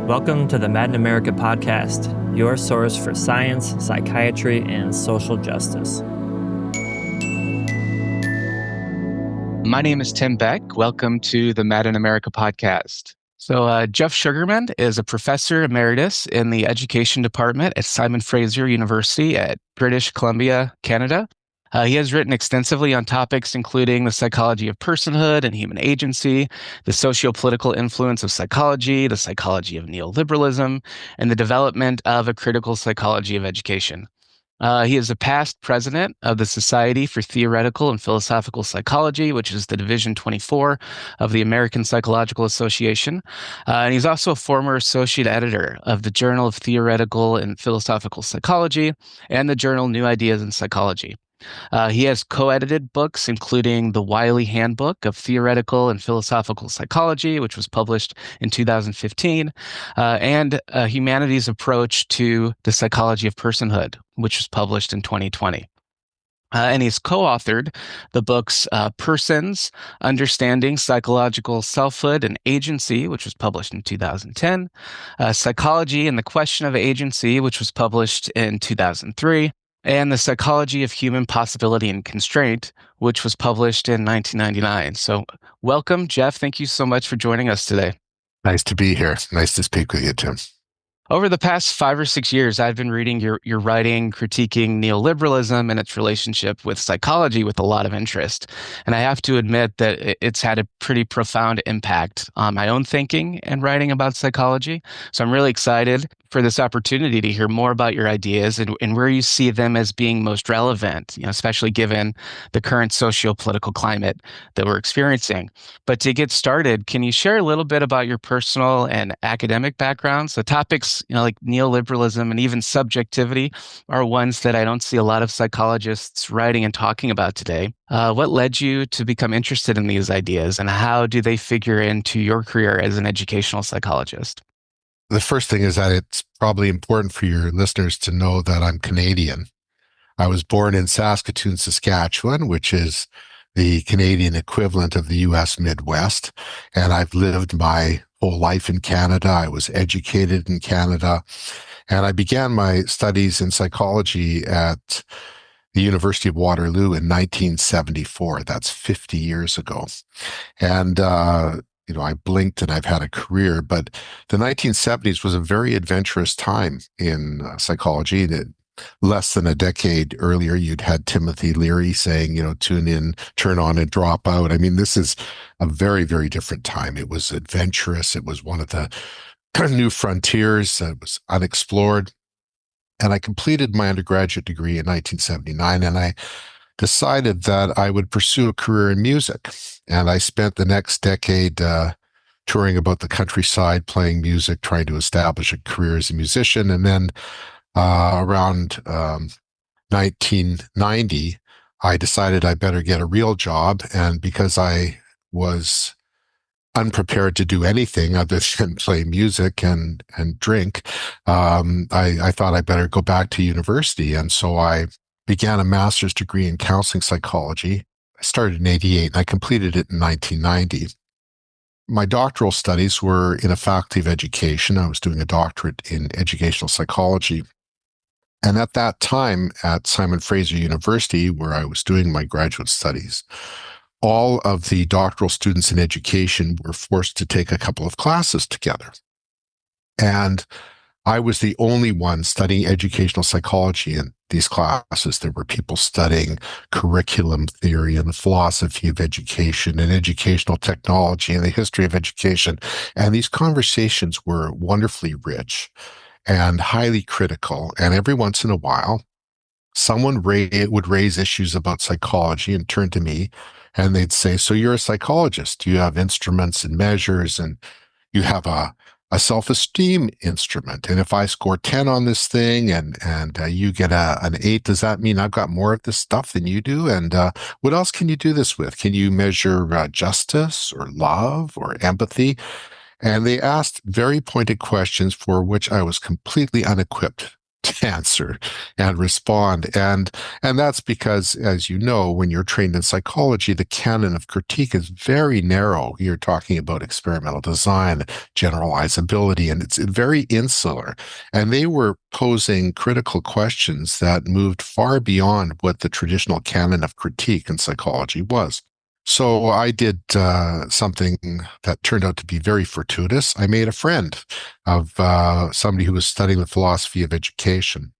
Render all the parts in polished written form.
Welcome to the Mad in America podcast, your source for science, psychiatry, and social justice. My name is Tim Beck. Welcome to the Mad in America podcast. So Jeff Sugarman is a Professor Emeritus in the Education Department at Simon Fraser University at British Columbia, Canada. He has written extensively on topics including the psychology of personhood and human agency, the sociopolitical influence of psychology, the psychology of neoliberalism, and the development of a critical psychology of education. He is a past president of the Society for Theoretical and Philosophical Psychology, which is the Division 24 of the American Psychological Association. And he's also a former associate editor of the Journal of Theoretical and Philosophical Psychology and the journal New Ideas in Psychology. He has co-edited books, including The Wiley Handbook of Theoretical and Philosophical Psychology, which was published in 2015, and A Humanities Approach to the Psychology of Personhood, which was published in 2020. And he's co-authored the books Persons, Understanding Psychological Selfhood and Agency, which was published in 2010, Psychology and the Question of Agency, which was published in 2003, and The Psychology of Human Possibility and Constraint, which was published in 1999. So welcome, Jeff. Thank you so much for joining us today. Nice to be here. Nice to speak with you, Tim. Over the past 5 or 6 years, I've been reading your writing, critiquing neoliberalism and its relationship with psychology with a lot of interest. And I have to admit that it's had a pretty profound impact on my own thinking and writing about psychology. So I'm really excited for this opportunity to hear more about your ideas and where you see them as being most relevant, especially given the current socio-political climate that we're experiencing. But to get started, can you share a little bit about your personal and academic background? So topics, like neoliberalism and even subjectivity are ones that I don't see a lot of psychologists writing and talking about today. What led you to become interested in these ideas, and how do they figure into your career as an educational psychologist? The first thing is that it's probably important for your listeners to know that I'm Canadian. I was born in Saskatoon, Saskatchewan, which is the Canadian equivalent of the U.S. Midwest. And I've lived my whole life in Canada. I was educated in Canada. And I began my studies in psychology at the University of Waterloo in 1974. That's 50 years ago. And, I blinked and I've had a career, but the 1970s was a very adventurous time in psychology. Less than a decade earlier, you'd had Timothy Leary saying, tune in, turn on and drop out. I mean, this is a very, very different time. It was adventurous. It was one of the new frontiers. It was unexplored. And I completed my undergraduate degree in 1979, and I decided that I would pursue a career in music. And I spent the next decade touring about the countryside, playing music, trying to establish a career as a musician. And then around 1990, I decided I better get a real job. And because I was unprepared to do anything other than play music and drink, I thought I better go back to university. And so I began a master's degree in counseling psychology. I started in 88 and I completed it in 1990. My doctoral studies were in a faculty of education. I was doing a doctorate in educational psychology. And at that time at Simon Fraser University, where I was doing my graduate studies, all of the doctoral students in education were forced to take a couple of classes together. And I was the only one studying educational psychology in these classes. There were people studying curriculum theory and the philosophy of education and educational technology and the history of education. And these conversations were wonderfully rich and highly critical. And every once in a while, someone would raise issues about psychology and turn to me and they'd say, so you're a psychologist. You have instruments and measures, and you have a self-esteem instrument. And if I score 10 on this thing and you get an 8, does that mean I've got more of this stuff than you do? And what else can you do this with? Can you measure justice or love or empathy? And they asked very pointed questions for which I was completely unequipped to answer and respond. And that's because, as you know, when you're trained in psychology, the canon of critique is very narrow. You're talking about experimental design, generalizability, and it's very insular. And they were posing critical questions that moved far beyond what the traditional canon of critique in psychology was. So I did something that turned out to be very fortuitous. I made a friend of somebody who was studying the philosophy of education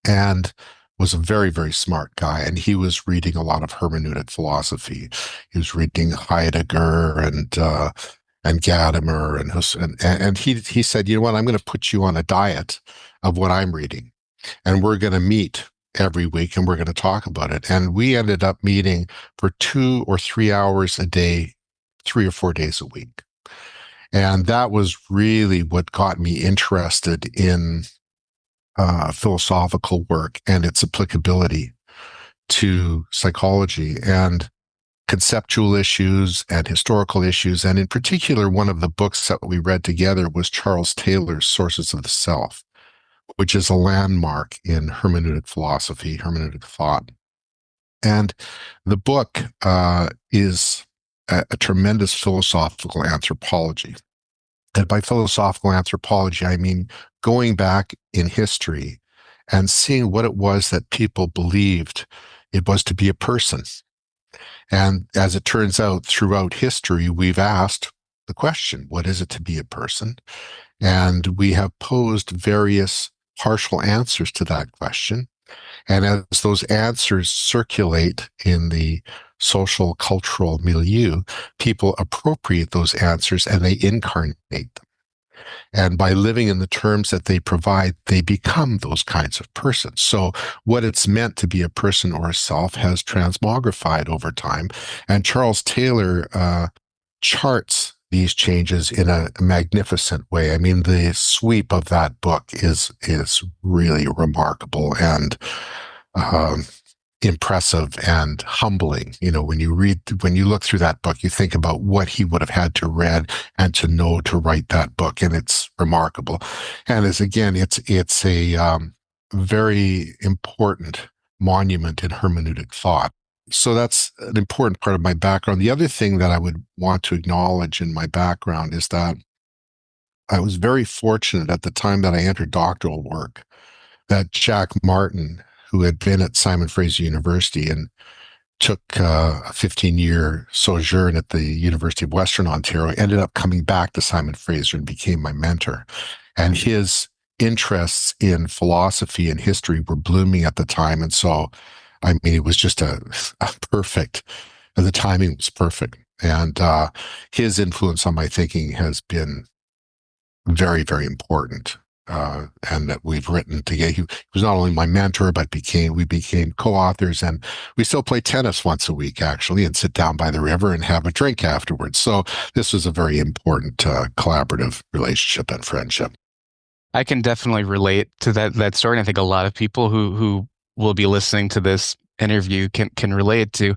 and was a very, very smart guy. And he was reading a lot of hermeneutic philosophy. He was reading Heidegger and Gadamer and he said, you know what, I'm going to put you on a diet of what I'm reading, and we're going to meet every week and we're going to talk about it. And we ended up meeting for 2 or 3 hours a day, 3 or 4 days a week. And that was really what got me interested in philosophical work and its applicability to psychology and conceptual issues and historical issues. And in particular, one of the books that we read together was Charles Taylor's Sources of the Self, which is a landmark in hermeneutic philosophy, hermeneutic thought. And the book is a tremendous philosophical anthropology. And by philosophical anthropology, I mean going back in history and seeing what it was that people believed it was to be a person. And as it turns out, throughout history, we've asked the question, what is it to be a person? And we have posed various partial answers to that question. And as those answers circulate in the social cultural milieu, people appropriate those answers and they incarnate them. And by living in the terms that they provide, they become those kinds of persons. So what it's meant to be a person or a self has transmogrified over time. And Charles Taylor charts these changes in a magnificent way. I mean, the sweep of that book is really remarkable and impressive and humbling. You know, when you look through that book, you think about what he would have had to read and to know to write that book, and it's remarkable. And it's a very important monument in hermeneutic thought. So that's an important part of my background. The other thing that I would want to acknowledge in my background is that I was very fortunate at the time that I entered doctoral work that Jack Martin, who had been at Simon Fraser University and took a 15-year sojourn at the University of Western Ontario, ended up coming back to Simon Fraser and became my mentor. And his interests in philosophy and history were blooming at the time. And so, I mean, it was just a perfect, the timing was perfect. And his influence on my thinking has been very, very important. And that we've written together. He was not only my mentor, but we became co-authors, and we still play tennis once a week, actually, and sit down by the river and have a drink afterwards. So this was a very important collaborative relationship and friendship. I can definitely relate to that story. And I think a lot of people who will be listening to this interview can relate to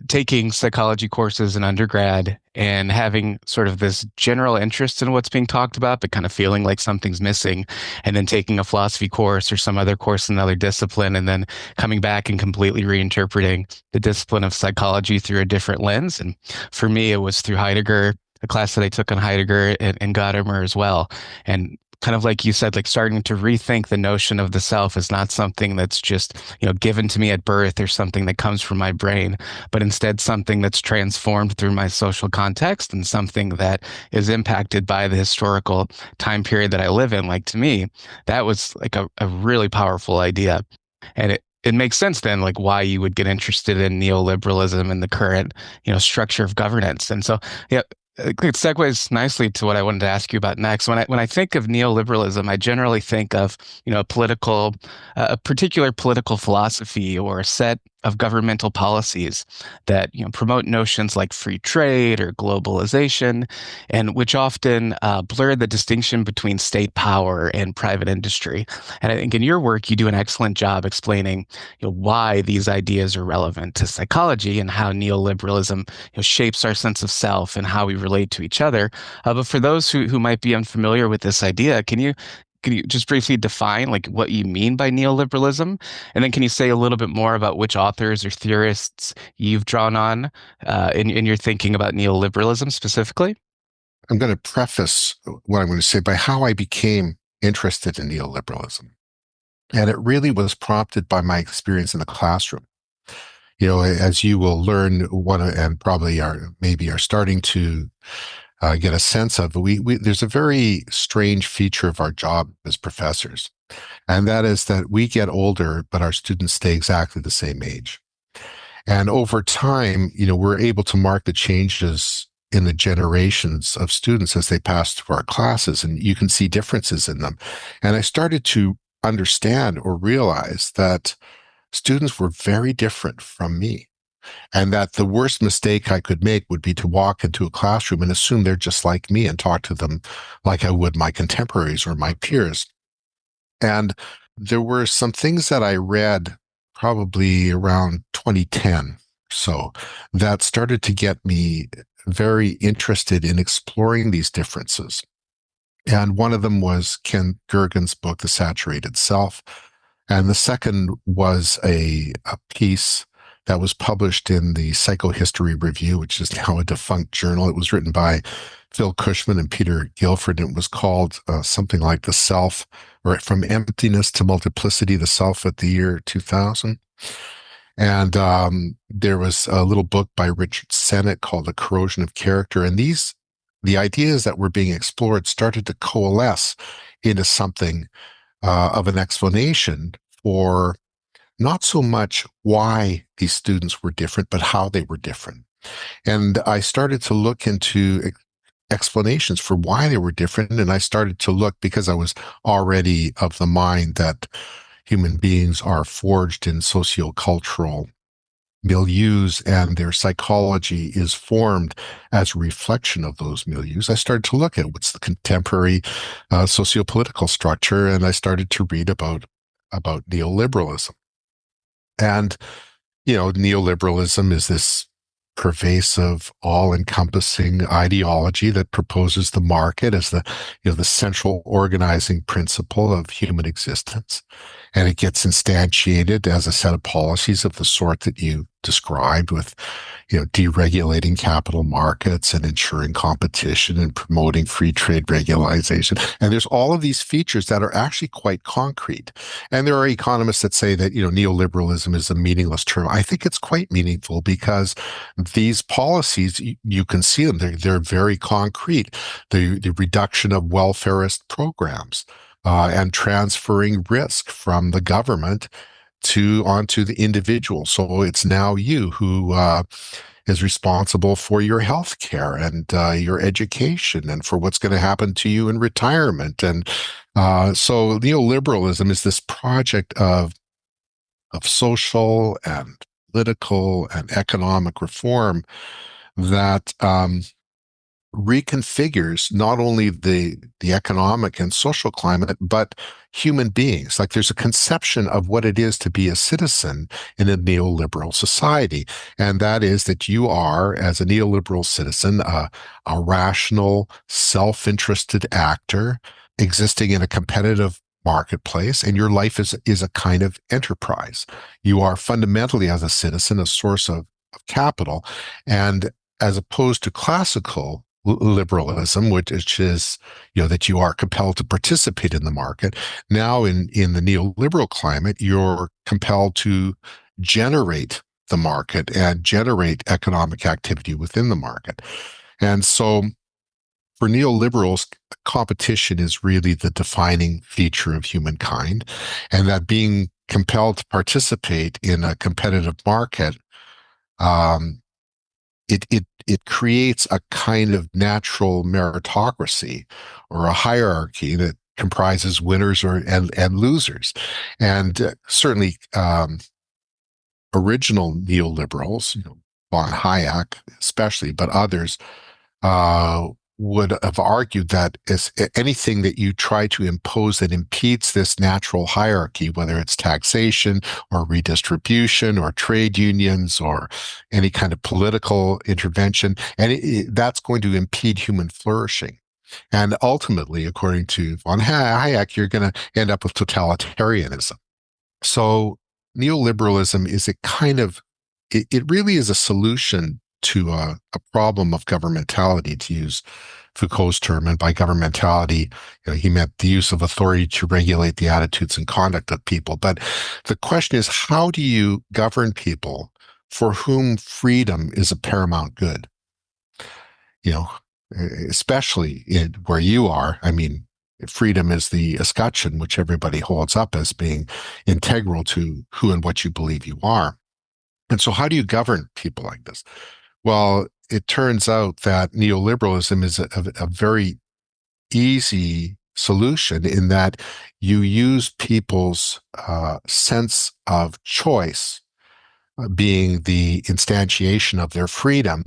taking psychology courses in undergrad and having sort of this general interest in what's being talked about, but kind of feeling like something's missing, and then taking a philosophy course or some other course in another discipline, and then coming back and completely reinterpreting the discipline of psychology through a different lens. And for me, it was through Heidegger, a class that I took on Heidegger and Gadamer as well. And kind of like you said, like starting to rethink the notion of the self as not something that's just, given to me at birth or something that comes from my brain, but instead something that's transformed through my social context and something that is impacted by the historical time period that I live in. Like, to me, that was like a really powerful idea. And it makes sense then, like, why you would get interested in neoliberalism and the current, structure of governance. And so, yeah, it segues nicely to what I wanted to ask you about next. When I think of neoliberalism, I generally think of, a particular political philosophy or a set of governmental policies that promote notions like free trade or globalization, and which often blur the distinction between state power and private industry. And I think in your work, you do an excellent job explaining why these ideas are relevant to psychology and how neoliberalism shapes our sense of self and how we relate to each other. But for those who might be unfamiliar with this idea, can you Can you just briefly define like what you mean by neoliberalism? And then can you say a little bit more about which authors or theorists you've drawn on in your thinking about neoliberalism specifically? I'm going to preface what I'm going to say by how I became interested in neoliberalism. And it really was prompted by my experience in the classroom. As you will learn, and probably are starting to get a sense of, there's a very strange feature of our job as professors, and that is that we get older, but our students stay exactly the same age. And over time, we're able to mark the changes in the generations of students as they pass through our classes, and you can see differences in them. And I started to understand or realize that students were very different from me, and that the worst mistake I could make would be to walk into a classroom and assume they're just like me and talk to them like I would my contemporaries or my peers. And there were some things that I read probably around 2010 or so that started to get me very interested in exploring these differences. And one of them was Ken Gergen's book, The Saturated Self. And the second was a piece that was published in the Psychohistory Review, which is now a defunct journal. It was written by Phil Cushman and Peter Guilford, and it was called something like The Self, or From Emptiness to Multiplicity, The Self at the Year 2000. And there was a little book by Richard Sennett called The Corrosion of Character. And the ideas that were being explored started to coalesce into something of an explanation for not so much why these students were different, but how they were different. And I started to look into explanations for why they were different. And I started to look, because I was already of the mind that human beings are forged in sociocultural milieus and their psychology is formed as a reflection of those milieus. I started to look at what's the contemporary sociopolitical structure, and I started to read about neoliberalism. And, neoliberalism is this pervasive, all-encompassing ideology that proposes the market as the central organizing principle of human existence. And it gets instantiated as a set of policies of the sort that you described, with, deregulating capital markets and ensuring competition and promoting free trade regularization. And there's all of these features that are actually quite concrete. And there are economists that say that, neoliberalism is a meaningless term. I think it's quite meaningful, because these policies, you can see them. They're very concrete. The reduction of welfarist programs, and transferring risk from the government onto the individual. So it's now you who is responsible for your health care and your education, and for what's going to happen to you in retirement. And so neoliberalism is this project of social and political and economic reform that reconfigures not only the economic and social climate, but human beings. Like, there's a conception of what it is to be a citizen in a neoliberal society. And that is that you are, as a neoliberal citizen, a rational, self-interested actor existing in a competitive marketplace, and your life is a kind of enterprise. You are fundamentally, as a citizen, a source of capital. And as opposed to classical liberalism, which is, that you are compelled to participate in the market. Now in the neoliberal climate, you're compelled to generate the market and generate economic activity within the market. And so for neoliberals, competition is really the defining feature of humankind, and that being compelled to participate in a competitive market, it creates a kind of natural meritocracy, or a hierarchy that comprises winners and losers. And certainly original neoliberals, von Hayek especially, but others, would have argued that anything that you try to impose that impedes this natural hierarchy, whether it's taxation or redistribution or trade unions or any kind of political intervention, and that's going to impede human flourishing. And ultimately, according to von Hayek, you're going to end up with totalitarianism. So neoliberalism is it really is a solution to a problem of governmentality, to use Foucault's term. And by governmentality, he meant the use of authority to regulate the attitudes and conduct of people. But the question is, how do you govern people for whom freedom is a paramount good? Especially where you are. I mean, freedom is the escutcheon which everybody holds up as being integral to who and what you believe you are. And so how do you govern people like this? Well, it turns out that neoliberalism is a very easy solution in that you use people's sense of choice, being the instantiation of their freedom.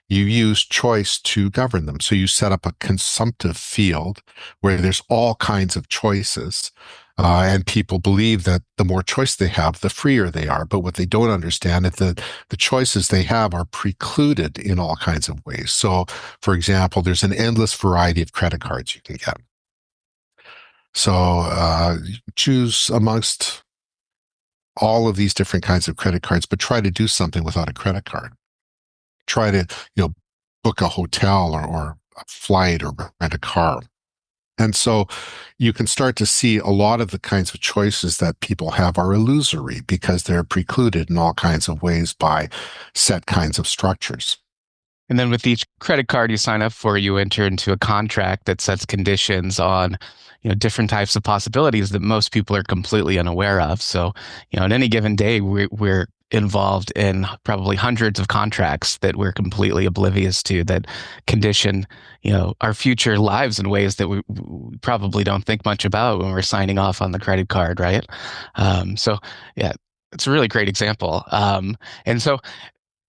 You use choice to govern them. So you set up a consumptive field where there's all kinds of choices. And people believe that the more choice they have, the freer they are. But what they don't understand is that the choices they have are precluded in all kinds of ways. So, for example, there's an endless variety of credit cards you can get. So choose amongst all of these different kinds of credit cards, but try to do something without a credit card. Try to, book a hotel or a flight or rent a car. And so you can start to see a lot of the kinds of choices that people have are illusory because they're precluded in all kinds of ways by set kinds of structures. And then with each credit card you sign up for, you enter into a contract that sets conditions on, different types of possibilities that most people are completely unaware of. So, on any given day, we're involved in probably hundreds of contracts that we're completely oblivious to, that condition, our future lives in ways that we probably don't think much about when we're signing off on the credit card, right? So yeah, it's a really great example. And so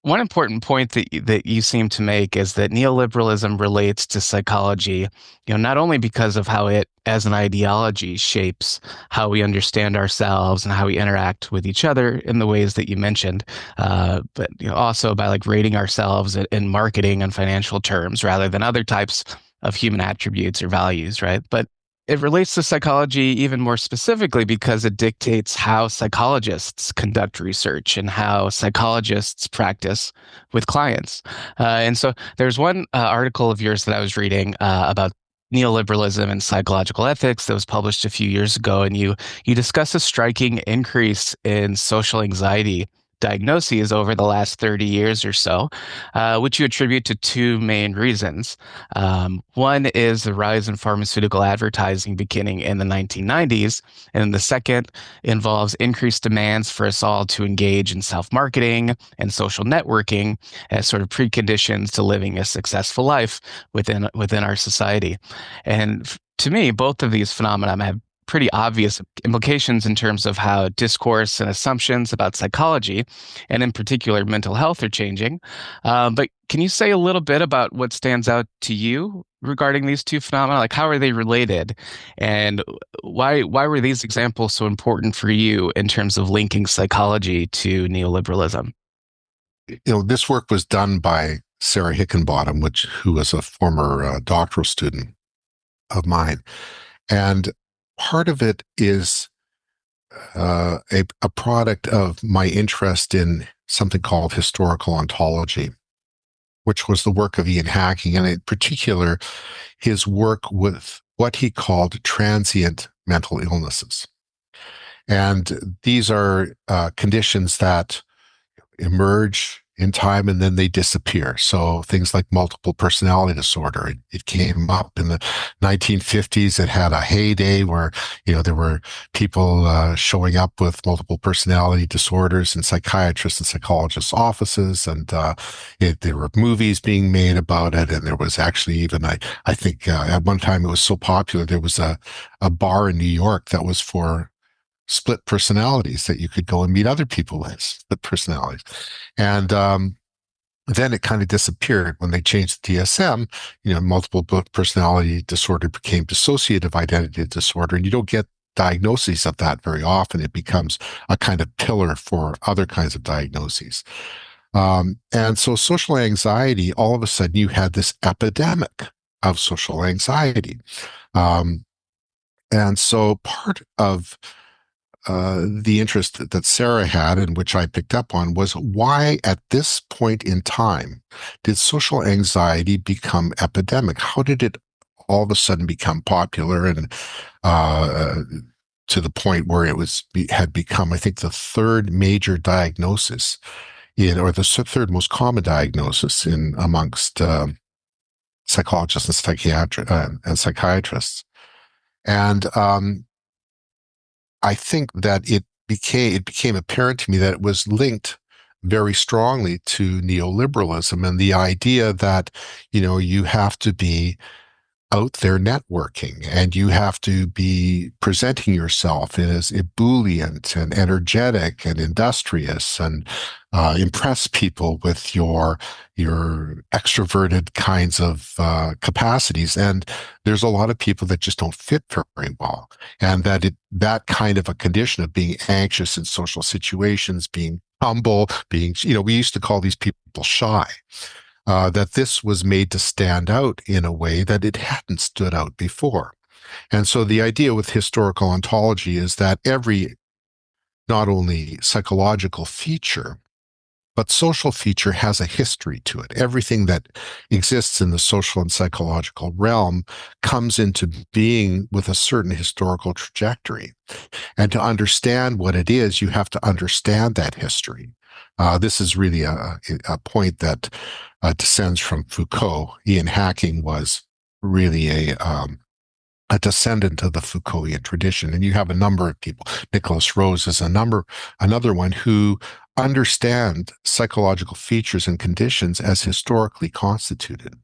one important point that you seem to make is that neoliberalism relates to psychology, not only because of how it, as an ideology, shapes how we understand ourselves and how we interact with each other in the ways that you mentioned, but also by rating ourselves in marketing and financial terms rather than other types of human attributes or values, right? But it relates to psychology even more specifically because it dictates how psychologists conduct research and how psychologists practice with clients. And so there's one article of yours that I was reading about neoliberalism and psychological ethics that was published a few years ago, and you discuss a striking increase in social anxiety diagnoses over the last 30 years or so, which you attribute to two main reasons. One is the rise in pharmaceutical advertising beginning in the 1990s, and the second involves increased demands for us all to engage in self-marketing and social networking as sort of preconditions to living a successful life within our society. And to me, both of these phenomena have pretty obvious implications in terms of how discourse and assumptions about psychology, and in particular mental health, are changing. But can you say a little bit about what stands out to you regarding these two phenomena? How are they related? And why were these examples so important for you in terms of linking psychology to neoliberalism? This work was done by Sarah Hickenbottom, who was a former doctoral student of mine. And part of it is a product of my interest in something called historical ontology, which was the work of Ian Hacking, and in particular, his work with what he called transient mental illnesses. And these are conditions that emerge in time and then they disappear. So things like multiple personality disorder, it came up in the 1950s. It had a heyday where, there were people showing up with multiple personality disorders in psychiatrists and psychologists' offices. And there were movies being made about it. And there was actually even, I think at one time it was so popular, there was a bar in New York that was for split personalities, that you could go and meet other people with split personalities. And then it kind of disappeared when they changed the DSM. Multiple personality disorder became dissociative identity disorder, and you don't get diagnoses of that very often. It becomes a kind of pillar for other kinds of diagnoses. And so social anxiety, all of a sudden you had this epidemic of social anxiety. Um, and so part of the interest that Sarah had, and which I picked up on, was why at this point in time did social anxiety become epidemic? How did it all of a sudden become popular and to the point where had become, I think, the third major diagnosis or the third most common diagnosis in amongst psychologists and psychiatrists. And I think that it became apparent to me that it was linked very strongly to neoliberalism and the idea that, you have to be out there networking and you have to be presenting yourself as ebullient and energetic and industrious and impress people with your extroverted kinds of capacities. And there's a lot of people that just don't fit very well, and that kind of a condition of being anxious in social situations, being humble, being, we used to call these people shy. That this was made to stand out in a way that it hadn't stood out before. And so the idea with historical ontology is that every not only psychological feature, but social feature has a history to it. Everything that exists in the social and psychological realm comes into being with a certain historical trajectory. And to understand what it is, you have to understand that history. This is really a point that descends from Foucault. Ian Hacking was really a descendant of the Foucaultian tradition. And you have a number of people. Nicholas Rose is another one who understand psychological features and conditions as historically constituted.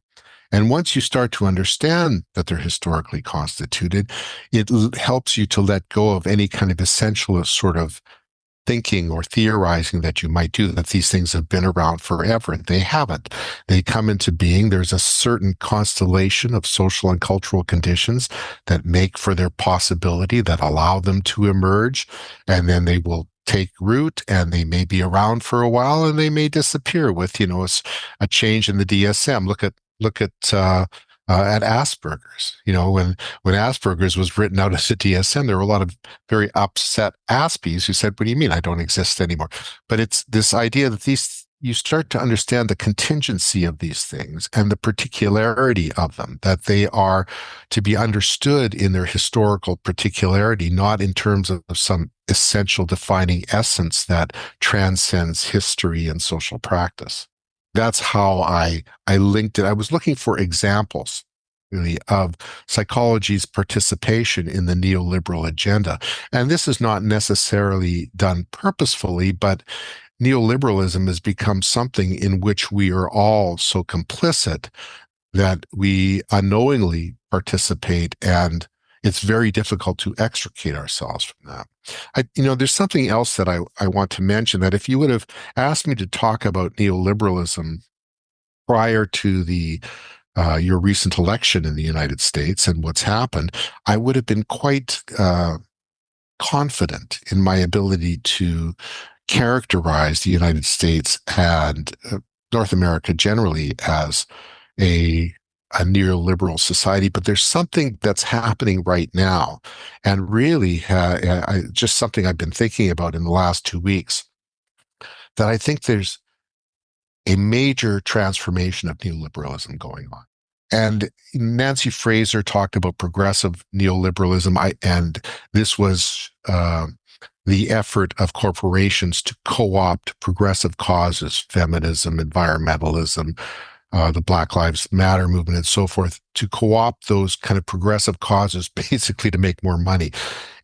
And once you start to understand that they're historically constituted, it helps you to let go of any kind of essentialist sort of thinking or theorizing that you might do, that these things have been around forever. They haven't. They come into being. There's a certain constellation of social and cultural conditions that make for their possibility, that allow them to emerge, and then they will take root, and they may be around for a while, and they may disappear with, a change in the DSM. Look at Asperger's. When Asperger's was written out as a DSM, there were a lot of very upset Aspies who said, "What do you mean I don't exist anymore?" But it's this idea that you start to understand the contingency of these things and the particularity of them, that they are to be understood in their historical particularity, not in terms of some essential defining essence that transcends history and social practice. That's how I linked it. I was looking for examples, really, of psychology's participation in the neoliberal agenda. And this is not necessarily done purposefully, but neoliberalism has become something in which we are all so complicit that we unknowingly participate, and it's very difficult to extricate ourselves from that. There's something else that I want to mention, that if you would have asked me to talk about neoliberalism prior to your recent election in the United States and what's happened, I would have been quite confident in my ability to characterize the United States and North America generally as a neoliberal society. But there's something that's happening right now, and really just something I've been thinking about in the last 2 weeks, that I think there's a major transformation of neoliberalism going on. And Nancy Fraser talked about progressive neoliberalism, and this was the effort of corporations to co-opt progressive causes, feminism, environmentalism, the Black Lives Matter movement, and so forth, to co-opt those kind of progressive causes basically to make more money.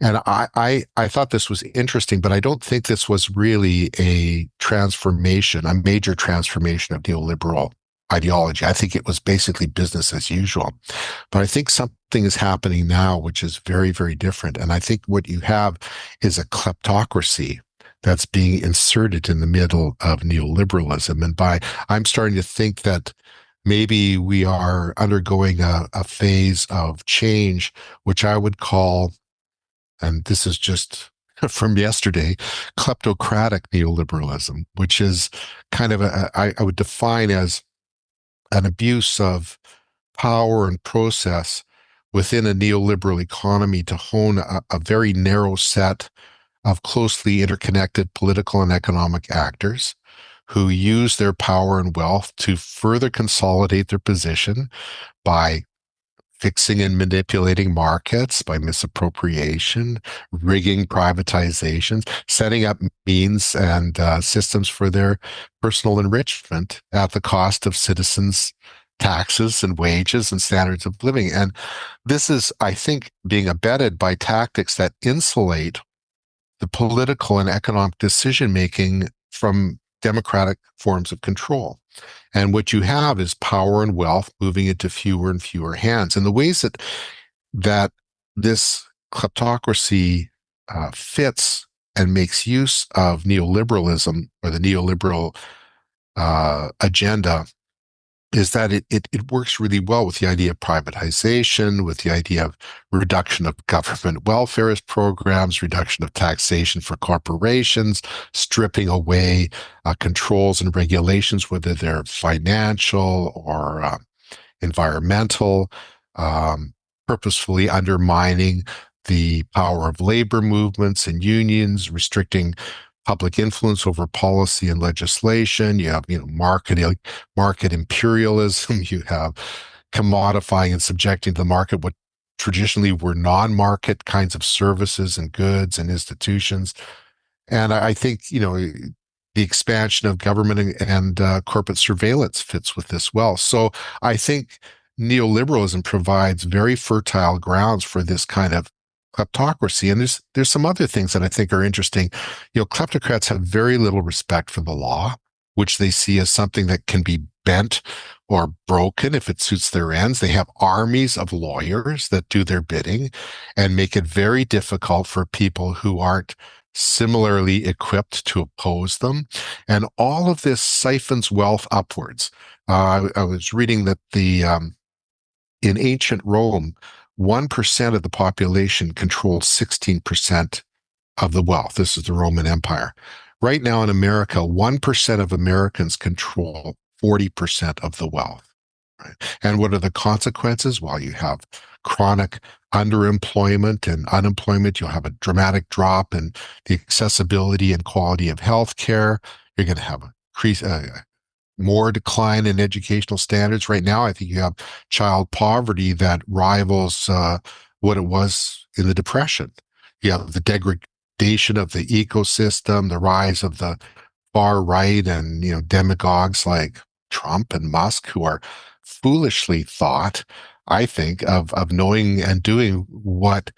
And I thought this was interesting, but I don't think this was really a major transformation of neoliberal ideology. I think it was basically business as usual. But I think something is happening now which is very, very different. And I think what you have is a kleptocracy that's being inserted in the middle of neoliberalism. And I'm starting to think that maybe we are undergoing a phase of change, which I would call, and this is just from yesterday, kleptocratic neoliberalism, which is kind of I would define as an abuse of power and process within a neoliberal economy to hone a very narrow set of closely interconnected political and economic actors who use their power and wealth to further consolidate their position by fixing and manipulating markets, by misappropriation, rigging privatizations, setting up means and systems for their personal enrichment at the cost of citizens' taxes and wages and standards of living. And this is, I think, being abetted by tactics that insulate the political and economic decision making from democratic forms of control. And what you have is power and wealth moving into fewer and fewer hands. And the ways that this kleptocracy fits and makes use of neoliberalism or the neoliberal agenda is that it works really well with the idea of privatization, with the idea of reduction of government welfarist programs, reduction of taxation for corporations, stripping away controls and regulations, whether they're financial or environmental, purposefully undermining the power of labor movements and unions, restricting public influence over policy and legislation. You have, market imperialism. You have commodifying and subjecting to the market what traditionally were non-market kinds of services and goods and institutions. And I think, the expansion of government and corporate surveillance fits with this well. So I think neoliberalism provides very fertile grounds for this kind of kleptocracy. And there's some other things that I think are interesting. Kleptocrats have very little respect for the law, which they see as something that can be bent or broken if it suits their ends. They have armies of lawyers that do their bidding and make it very difficult for people who aren't similarly equipped to oppose them. And all of this siphons wealth upwards. I was reading that in ancient Rome, 1% of the population controlled 16% of the wealth. This is the Roman Empire. Right now in America, 1% of Americans control 40% of the wealth. Right? And what are the consequences? Well, you have chronic underemployment and unemployment. You'll have a dramatic drop in the accessibility and quality of healthcare. You're going to have more decline in educational standards. Right now, I think you have child poverty that rivals what it was in the Depression. You have the degradation of the ecosystem, the rise of the far right and, demagogues like Trump and Musk, who are foolishly thought, I think, of knowing and doing what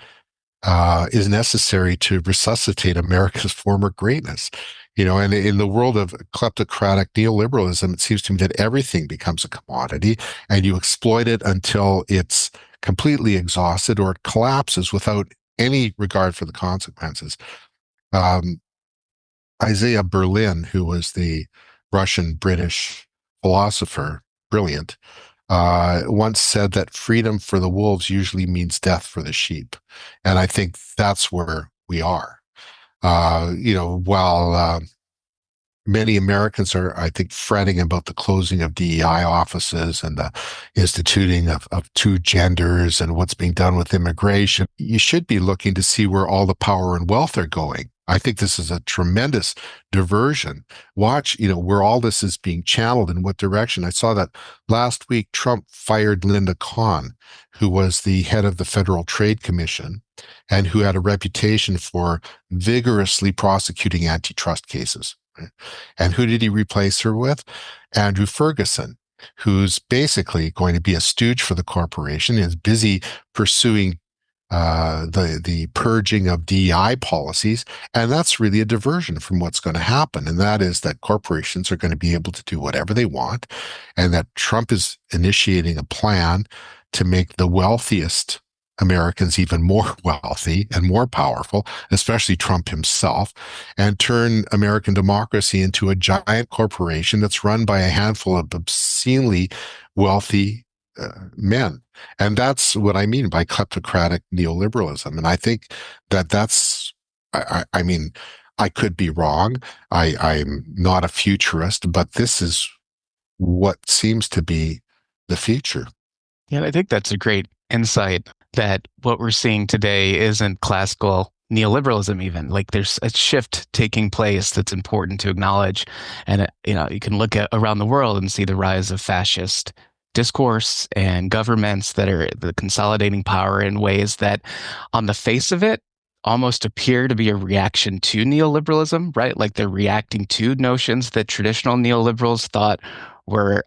is necessary to resuscitate America's former greatness. And in the world of kleptocratic neoliberalism, it seems to me that everything becomes a commodity and you exploit it until it's completely exhausted or it collapses without any regard for the consequences. Isaiah Berlin, who was the Russian-British philosopher, brilliant, once said that freedom for the wolves usually means death for the sheep. And I think that's where we are. While many Americans are, I think, fretting about the closing of DEI offices and the instituting of two genders and what's being done with immigration, you should be looking to see where all the power and wealth are going. I think this is a tremendous diversion. Watch, where all this is being channeled, in what direction. I saw that last week Trump fired Linda Kahn, who was the head of the Federal Trade Commission and who had a reputation for vigorously prosecuting antitrust cases. Right? And who did he replace her with? Andrew Ferguson, who's basically going to be a stooge for the corporation, is busy pursuing the purging of DEI policies, and that's really a diversion from what's going to happen. And that is that corporations are going to be able to do whatever they want, and that Trump is initiating a plan to make the wealthiest Americans even more wealthy and more powerful, especially Trump himself, and turn American democracy into a giant corporation that's run by a handful of obscenely wealthy men. And that's what I mean by kleptocratic neoliberalism. And I think that's, I mean, I could be wrong. I'm not a futurist, but this is what seems to be the future. Yeah, I think that's a great insight that what we're seeing today isn't classical neoliberalism even. Like there's a shift taking place that's important to acknowledge. And, you can look at around the world and see the rise of fascist discourse and governments that are the consolidating power in ways that on the face of it almost appear to be a reaction to neoliberalism, right? Like they're reacting to notions that traditional neoliberals thought were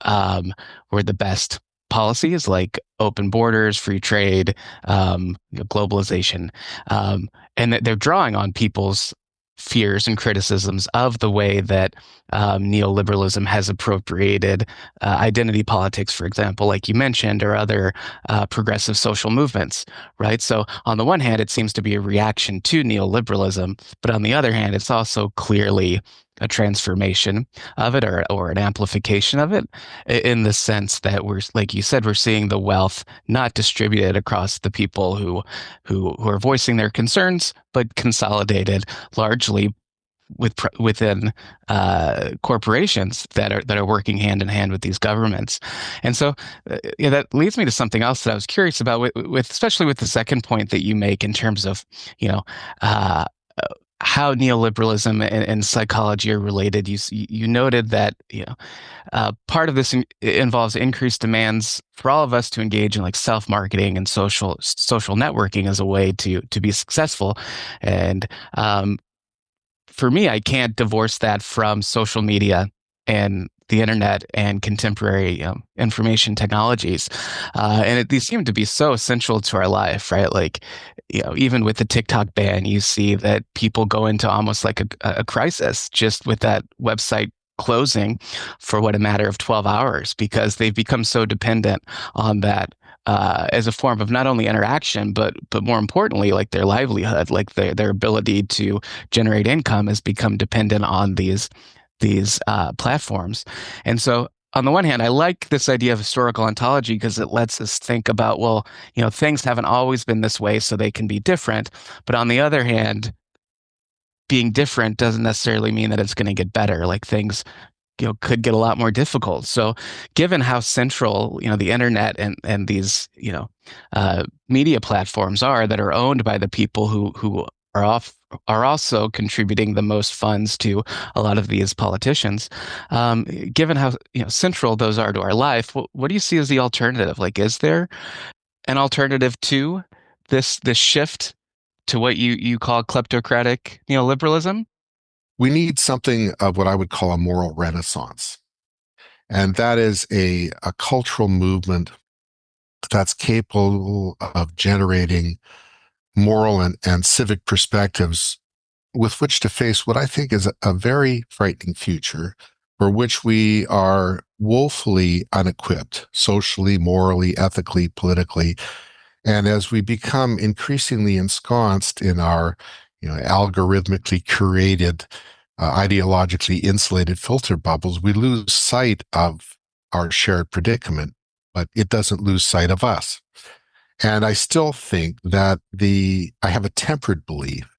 were the best policies like open borders, free trade, globalization, and that they're drawing on people's fears and criticisms of the way that neoliberalism has appropriated identity politics, for example, like you mentioned, or other progressive social movements, right? So on the one hand, it seems to be a reaction to neoliberalism, but on the other hand, it's also clearly a transformation of it or an amplification of it in the sense that we're, like you said, we're seeing the wealth not distributed across the people who are voicing their concerns, but consolidated largely within corporations that are working hand in hand with these governments. And so that leads me to something else that I was curious about with especially with the second point that you make in terms of you know uh, how neoliberalism and psychology are related. You noted that part of this involves increased demands for all of us to engage in like self-marketing and social networking as a way to be successful. And for me, I can't divorce that from social media and the internet and contemporary information technologies. These seem to be so essential to our life, right? Like, even with the TikTok ban, you see that people go into almost like a crisis just with that website closing for a matter of 12 hours because they've become so dependent on that as a form of not only interaction, but more importantly, like their livelihood, like their ability to generate income has become dependent on these platforms. And so on the one hand, I like this idea of historical ontology because it lets us think about, well, things haven't always been this way, so they can be different. But on the other hand, being different doesn't necessarily mean that it's going to get better. Like things could get a lot more difficult. So given how central, the internet and these, media platforms are that are owned by the people who are also contributing the most funds to a lot of these politicians, given how, central those are to our life, what do you see as the alternative? Like, is there an alternative to this shift to what you call kleptocratic neoliberalism? We need something of what I would call a moral renaissance. And that is a cultural movement that's capable of generating moral and civic perspectives with which to face what I think is a very frightening future for which we are woefully unequipped, socially, morally, ethically, politically. And as we become increasingly ensconced in our algorithmically curated, ideologically insulated filter bubbles, we lose sight of our shared predicament, but it doesn't lose sight of us. And I still think that I have a tempered belief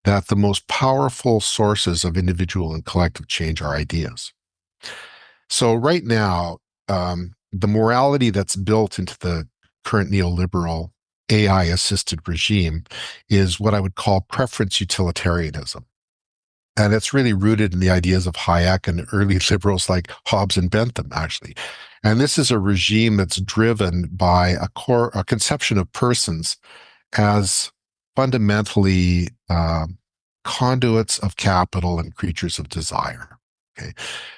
that the most powerful sources of individual and collective change are ideas. So right now, the morality that's built into the current neoliberal AI-assisted regime is what I would call preference utilitarianism. And it's really rooted in the ideas of Hayek and early liberals like Hobbes and Bentham, actually. And this is a regime that's driven by a conception of persons as fundamentally conduits of capital and creatures of desire, okay,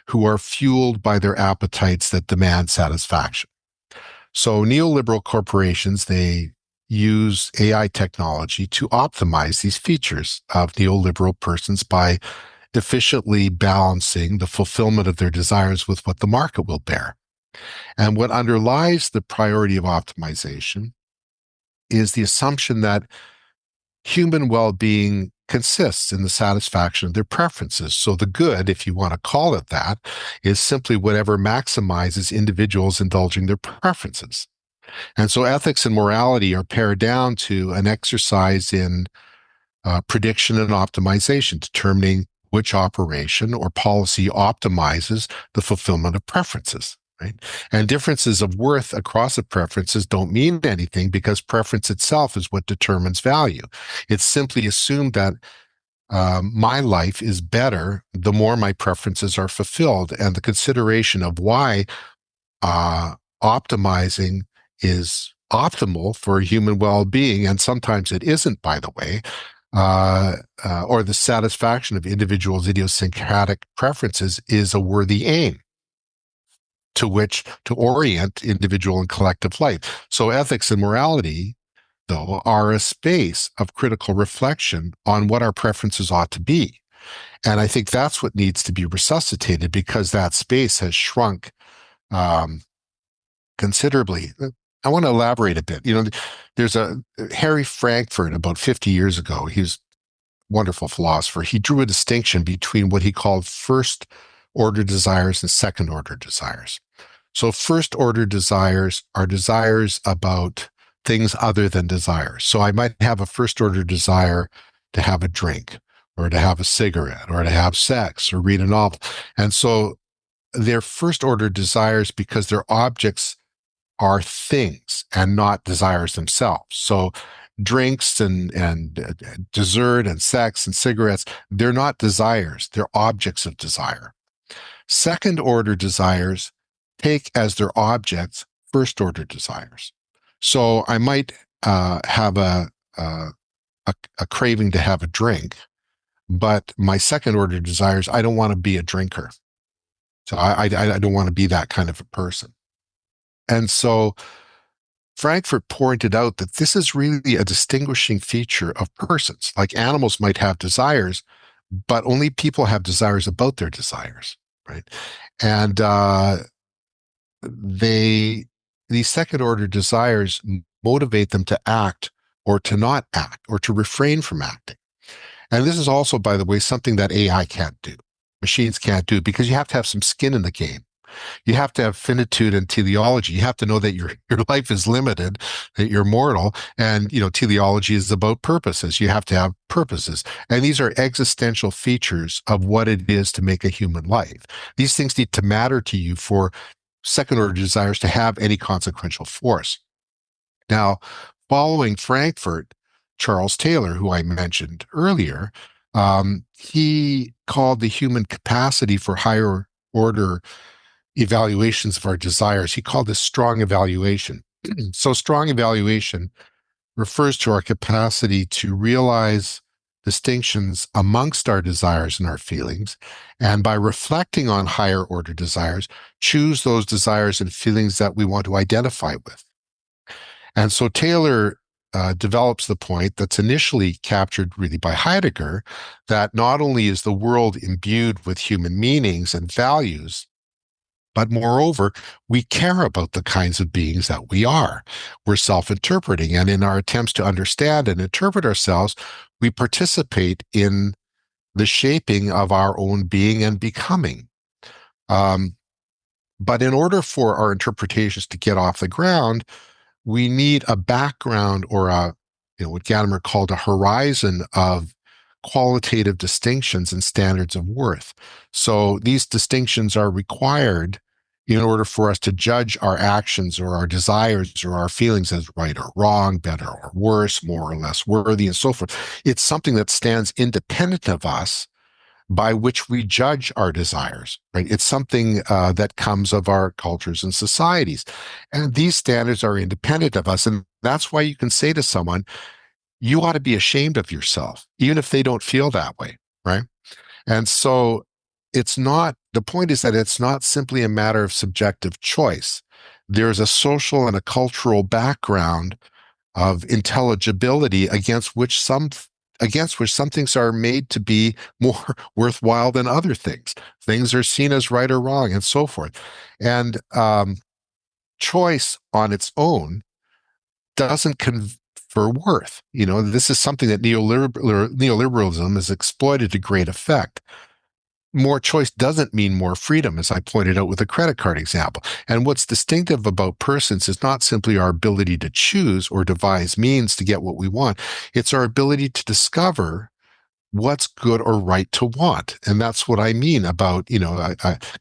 who are fueled by their appetites that demand satisfaction. So neoliberal corporations, they use AI technology to optimize these features of neoliberal persons by efficiently balancing the fulfillment of their desires with what the market will bear. And what underlies the priority of optimization is the assumption that human well-being consists in the satisfaction of their preferences. So the good, if you want to call it that, is simply whatever maximizes individuals indulging their preferences. And so ethics and morality are pared down to an exercise in prediction and optimization, determining which operation or policy optimizes the fulfillment of preferences. right? And differences of worth across the preferences don't mean anything because preference itself is what determines value. It's simply assumed that my life is better the more my preferences are fulfilled, and the consideration of why optimizing is optimal for human well-being, and sometimes it isn't, by the way, or the satisfaction of individuals' idiosyncratic preferences is a worthy aim to which to orient individual and collective life. So ethics and morality, though, are a space of critical reflection on what our preferences ought to be. And I think that's what needs to be resuscitated, because that space has shrunk considerably. I want to elaborate a bit. There's a Harry Frankfurt about 50 years ago. He was a wonderful philosopher. He drew a distinction between what he called first order desires and second order desires. So first order desires are desires about things other than desires. So I might have a first order desire to have a drink, or to have a cigarette, or to have sex, or read a novel. And so they're first order desires because their objects are things and not desires themselves. So drinks and dessert and sex and cigarettes, they're not desires, they're objects of desire. Second order desires take as their objects first order desires. So I might have a craving to have a drink, but my second order desires, I don't want to be a drinker. So I don't want to be that kind of a person. And so Frankfurt pointed out that this is really a distinguishing feature of persons. Like animals might have desires, but only people have desires about their desires, right? And these second order desires motivate them to act or to not act or to refrain from acting. And this is also, by the way, something that AI can't do. Machines can't do, because you have to have some skin in the game. You have to have finitude and teleology. You have to know that your life is limited, that you're mortal. And, teleology is about purposes. You have to have purposes. And these are existential features of what it is to make a human life. These things need to matter to you for second order desires to have any consequential force. Now, following Frankfurt, Charles Taylor, who I mentioned earlier, he called the human capacity for higher order evaluations of our desires, he called this strong evaluation. So strong evaluation refers to our capacity to realize distinctions amongst our desires and our feelings, and by reflecting on higher order desires, choose those desires and feelings that we want to identify with. And so Taylor develops the point that's initially captured really by Heidegger, that not only is the world imbued with human meanings and values, but moreover, we care about the kinds of beings that we are. We're self-interpreting, and in our attempts to understand and interpret ourselves, we participate in the shaping of our own being and becoming. But in order for our interpretations to get off the ground, we need a background, or what Gadamer called a horizon of qualitative distinctions and standards of worth. So these distinctions are required in order for us to judge our actions or our desires or our feelings as right or wrong, better or worse, more or less worthy, and so forth. It's something that stands independent of us, by which we judge our desires, right? It's something that comes of our cultures and societies. And these standards are independent of us. And that's why you can say to someone, you ought to be ashamed of yourself, even if they don't feel that way, right? And so the point is that it's not simply a matter of subjective choice. There's a social and a cultural background of intelligibility against which some things are made to be more worthwhile than other things. Things are seen as right or wrong, and so forth. And choice on its own doesn't confer worth. This is something that neoliberalism has exploited to great effect. More choice doesn't mean more freedom, as I pointed out with the credit card example. And what's distinctive about persons is not simply our ability to choose or devise means to get what we want. It's our ability to discover what's good or right to want. And that's what I mean about,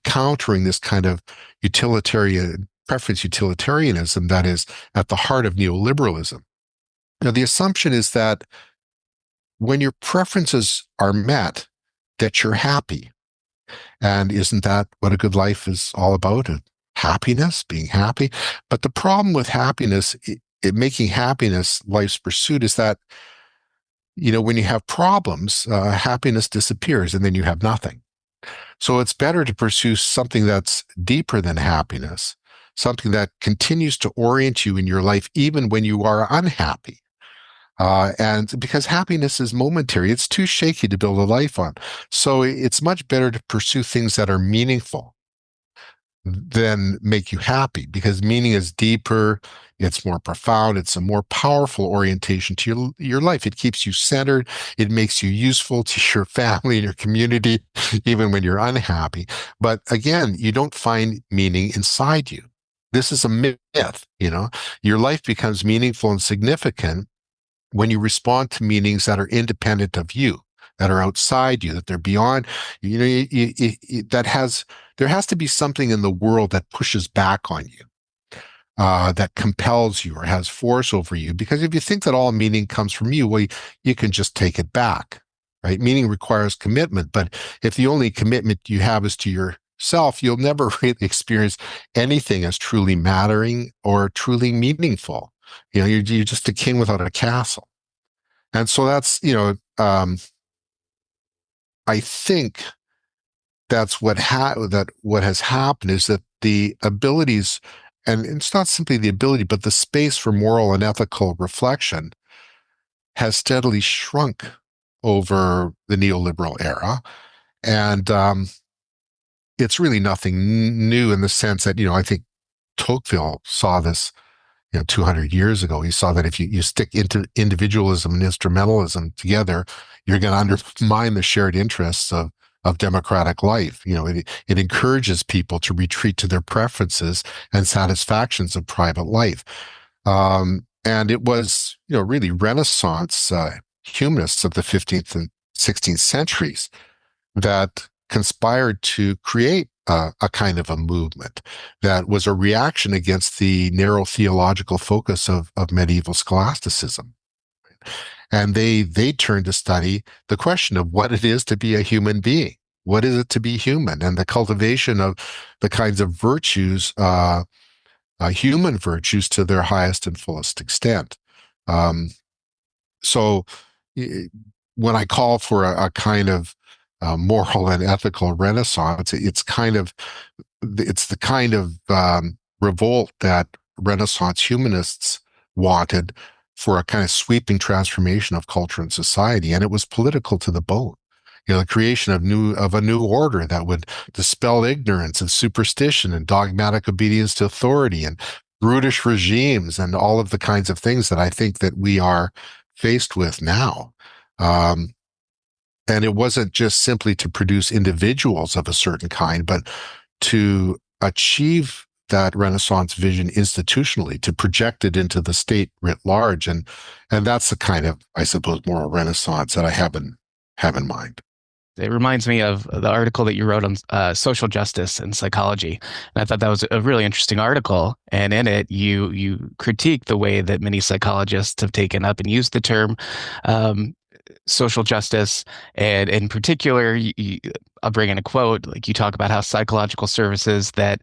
countering this kind of utilitarianism that is at the heart of neoliberalism. Now, the assumption is that when your preferences are met, that you're happy. And isn't that what a good life is all about? Happiness, being happy. But the problem with happiness, making happiness life's pursuit, is that, when you have problems, happiness disappears and then you have nothing. So it's better to pursue something that's deeper than happiness, something that continues to orient you in your life even when you are unhappy. And because happiness is momentary, it's too shaky to build a life on. So it's much better to pursue things that are meaningful than make you happy, because meaning is deeper, it's more profound, it's a more powerful orientation to your life. It keeps you centered, it makes you useful to your family and your community, even when you're unhappy. But again, you don't find meaning inside you. This is a myth, Your life becomes meaningful and significant when you respond to meanings that are independent of you, that are outside you, that they're beyond, there has to be something in the world that pushes back on you, that compels you or has force over you. Because if you think that all meaning comes from you, well, you can just take it back, right? Meaning requires commitment. But if the only commitment you have is to yourself, you'll never really experience anything as truly mattering or truly meaningful. You're just a king without a castle. And so that's, I think that's what has happened, is that the abilities, and it's not simply the ability, but the space for moral and ethical reflection has steadily shrunk over the neoliberal era. And it's really nothing new in the sense that, I think Tocqueville saw this 200 years ago. He saw that if you stick into individualism and instrumentalism together, you're going to undermine the shared interests of democratic life. It encourages people to retreat to their preferences and satisfactions of private life. And it was, really Renaissance humanists of the 15th and 16th centuries that conspired to create a kind of a movement that was a reaction against the narrow theological focus of medieval scholasticism. And they turned to study the question of what it is to be a human being. What is it to be human? And the cultivation of the kinds of virtues, human virtues, to their highest and fullest extent. So when I call for a kind of moral and ethical renaissance, it's the kind of revolt that Renaissance humanists wanted for a kind of sweeping transformation of culture and society, and it was political to the bone. The creation of a new order that would dispel ignorance and superstition and dogmatic obedience to authority and brutish regimes and all of the kinds of things that I think that we are faced with now. And it wasn't just simply to produce individuals of a certain kind, but to achieve that Renaissance vision institutionally, to project it into the state writ large. And that's the kind of, I suppose, moral renaissance that I have in mind. It reminds me of the article that you wrote on social justice and psychology. And I thought that was a really interesting article. And in it, you critique the way that many psychologists have taken up and used the term social justice. And in particular, I'll bring in a quote, like you talk about how psychological services that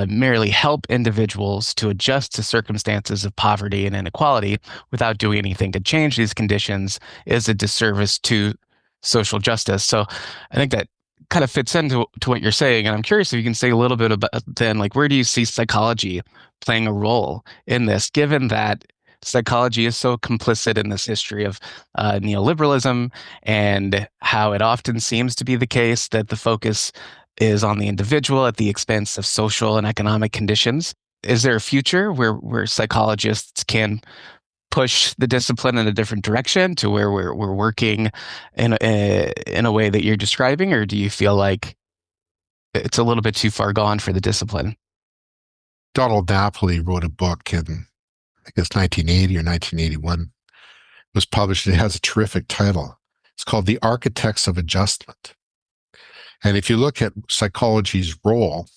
merely help individuals to adjust to circumstances of poverty and inequality without doing anything to change these conditions is a disservice to social justice. So I think that kind of fits into what you're saying. And I'm curious if you can say a little bit about then, like, where do you see psychology playing a role in this, given that psychology is so complicit in this history of neoliberalism, and how it often seems to be the case that the focus is on the individual at the expense of social and economic conditions? Is there a future where psychologists can push the discipline in a different direction to where we're working in a way that you're describing, or do you feel like it's a little bit too far gone for the discipline? Donald Napoli wrote a book in, I guess, 1980 or 1981. It was published. It has a terrific title. It's called The Architects of Adjustment. And if you look at psychology's role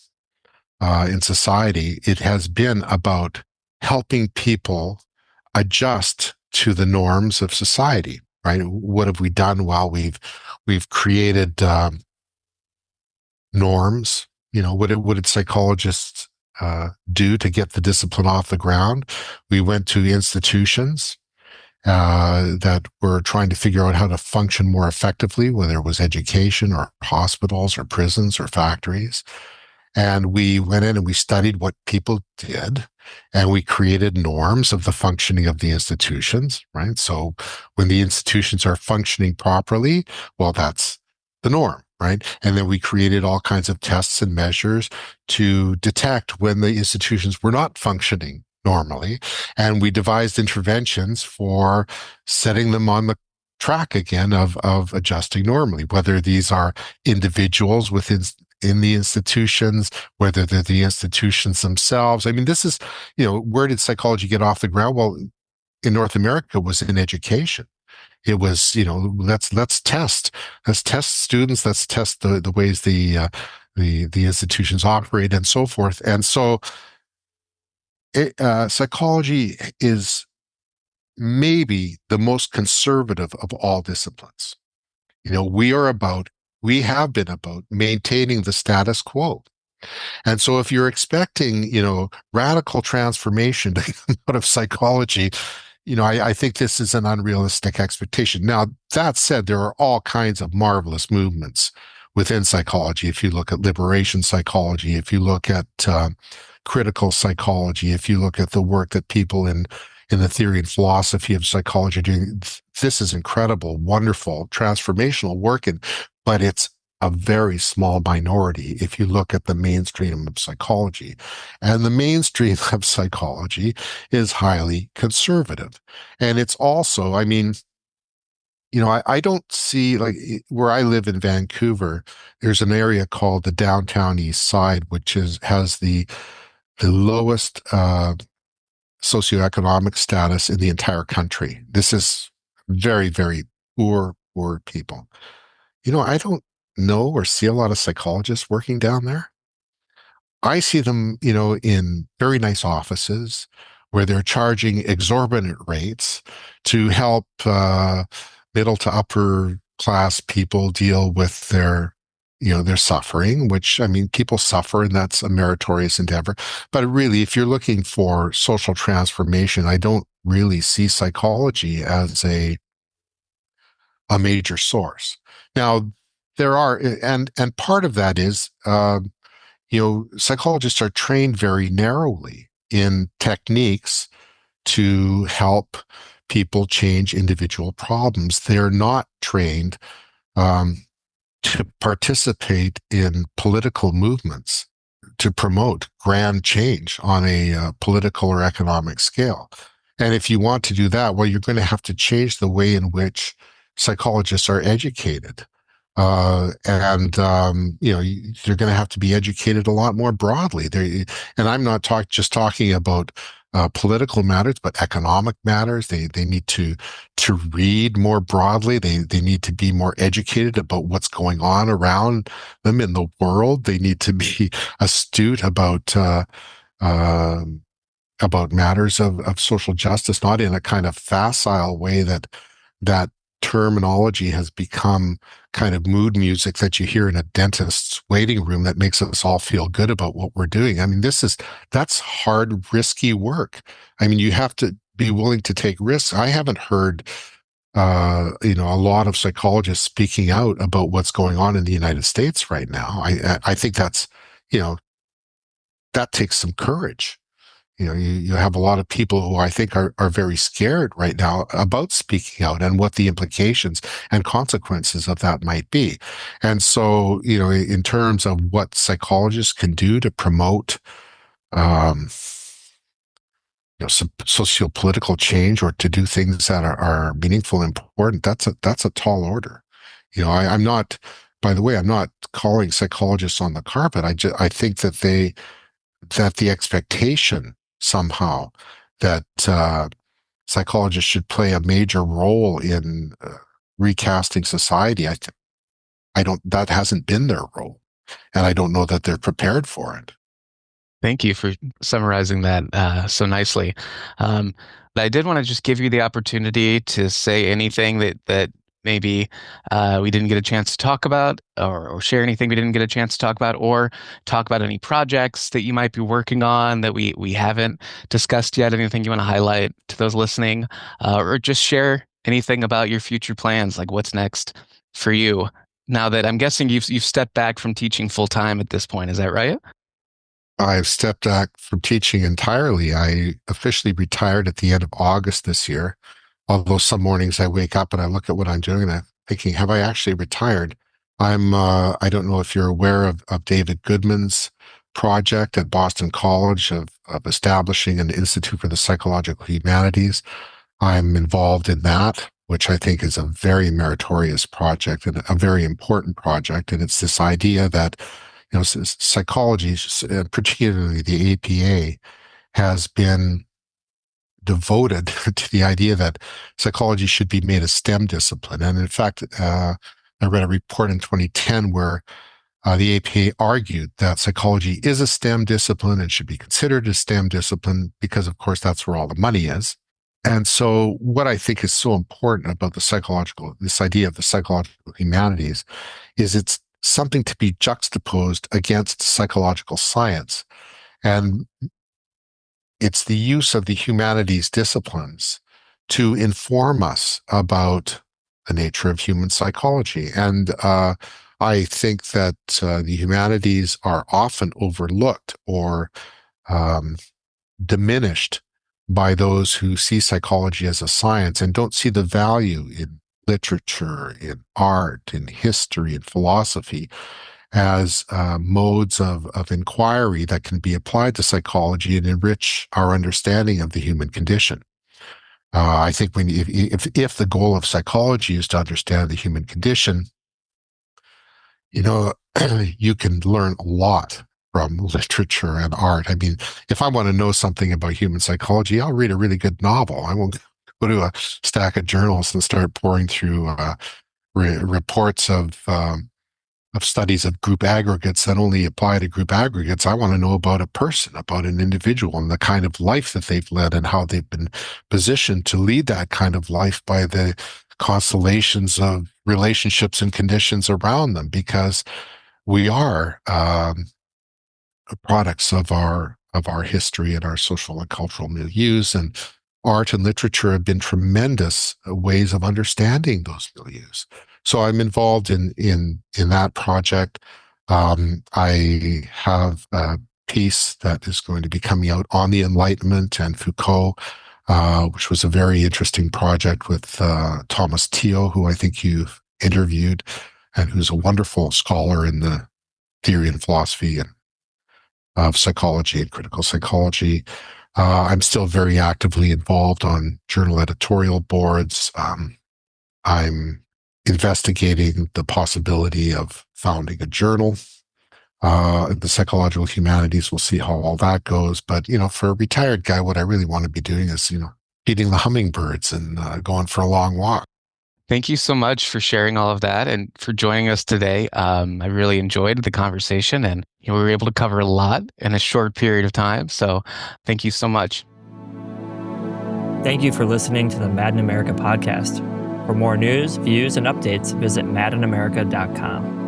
in society, it has been about helping people adjust to the norms of society. Right? What have we done? While we've created norms. What did psychologists do to get the discipline off the ground? We went to institutions that were trying to figure out how to function more effectively, whether it was education or hospitals or prisons or factories. And we went in and we studied what people did, and we created norms of the functioning of the institutions, right? So when the institutions are functioning properly, well, that's the norm, right? And then we created all kinds of tests and measures to detect when the institutions were not functioning normally. And we devised interventions for setting them on the track again of adjusting normally, whether these are individuals within in the institutions, whether they're the institutions themselves. I mean, this is, where did psychology get off the ground? Well, in North America, it was in education. It was, let's test students, let's test the ways the institutions operate and so forth. And so psychology is maybe the most conservative of all disciplines. We have been about maintaining the status quo. And so if you're expecting, radical transformation to come out of psychology, I think this is an unrealistic expectation. Now, that said, there are all kinds of marvelous movements within psychology. If you look at liberation psychology, if you look at critical psychology, if you look at the work that people in the theory and philosophy of psychology are doing, this is incredible, wonderful, transformational work, but it's a very small minority if you look at the mainstream of psychology. And the mainstream of psychology is highly conservative. And it's also, I don't see, like, where I live in Vancouver, there's an area called the Downtown East Side, which has the lowest socioeconomic status in the entire country. This is very, very poor people. I don't know or see a lot of psychologists working down there. I see them, in very nice offices where they're charging exorbitant rates to help middle to upper class people deal with their suffering, which, people suffer, and that's a meritorious endeavor. But really, if you're looking for social transformation, I don't really see psychology as a major source. Now, there are, and part of that is, psychologists are trained very narrowly in techniques to help people change individual problems. They're not trained to participate in political movements to promote grand change on a political or economic scale. And if you want to do that, well, you're going to have to change the way in which psychologists are educated. You're going to have to be educated a lot more broadly. And I'm not just talking about political matters, but economic matters. They need to read more broadly. They need to be more educated about what's going on around them in the world. They need to be astute about matters of social justice, not in a kind of facile way that terminology has become kind of mood music that you hear in a dentist's waiting room that makes us all feel good about what we're doing. That's hard, risky work. You have to be willing to take risks. I haven't heard, a lot of psychologists speaking out about what's going on in the United States right now. I think that's, that takes some courage. You have a lot of people who I think are very scared right now about speaking out and what the implications and consequences of that might be. And so, in terms of what psychologists can do to promote, some sociopolitical change or to do things that are meaningful and important, that's a tall order. I'm not, by the way, I'm not calling psychologists on the carpet. I think that the expectation somehow that psychologists should play a major role in recasting society. That hasn't been their role, and I don't know that they're prepared for it. Thank you for summarizing that so nicely. But I did want to just give you the opportunity to say anything that maybe we didn't get a chance to talk about, or share anything we didn't get a chance to talk about, or talk about any projects that you might be working on that we haven't discussed yet. Anything you want to highlight to those listening, or just share anything about your future plans, like what's next for you. Now that I'm guessing you've stepped back from teaching full time at this point, is that right? I've stepped back from teaching entirely. I officially retired at the end of August this year. Although some mornings I wake up and I look at what I'm doing and I'm thinking, have I actually retired? I don't know if you're aware of David Goodman's project at Boston College of establishing an Institute for the Psychological Humanities. I'm involved in that, which I think is a very meritorious project and a very important project. And it's this idea that, psychology, particularly the APA, has been devoted to the idea that psychology should be made a STEM discipline. And in fact, I read a report in 2010 where the APA argued that psychology is a STEM discipline and should be considered a STEM discipline because, of course, that's where all the money is. And so what I think is so important about this idea of the psychological humanities is it's something to be juxtaposed against psychological science. And it's the use of the humanities disciplines to inform us about the nature of human psychology. And I think that the humanities are often overlooked or diminished by those who see psychology as a science and don't see the value in literature, in art, in history, in philosophy as modes of inquiry that can be applied to psychology and enrich our understanding of the human condition. I think if the goal of psychology is to understand the human condition, you can learn a lot from literature and art. I mean, if I want to know something about human psychology, I'll read a really good novel. I won't go to a stack of journals and start pouring through reports of studies of group aggregates that only apply to group aggregates. I want to know about a person, about an individual, and the kind of life that they've led and how they've been positioned to lead that kind of life by the constellations of relationships and conditions around them, because we are products of our history and our social and cultural milieus, and art and literature have been tremendous ways of understanding those milieus. So I'm involved in that project. I have a piece that is going to be coming out on the Enlightenment and Foucault, which was a very interesting project with Thomas Teo, who I think you've interviewed, and who's a wonderful scholar in the theory and philosophy of psychology and critical psychology. I'm still very actively involved on journal editorial boards. I'm investigating the possibility of founding a journal. The psychological humanities, we'll see how all that goes. But, for a retired guy, what I really want to be doing is, feeding the hummingbirds and going for a long walk. Thank you so much for sharing all of that and for joining us today. I really enjoyed the conversation, and we were able to cover a lot in a short period of time. So thank you so much. Thank you for listening to the Mad in America podcast. For more news, views, and updates, visit madinamerica.com.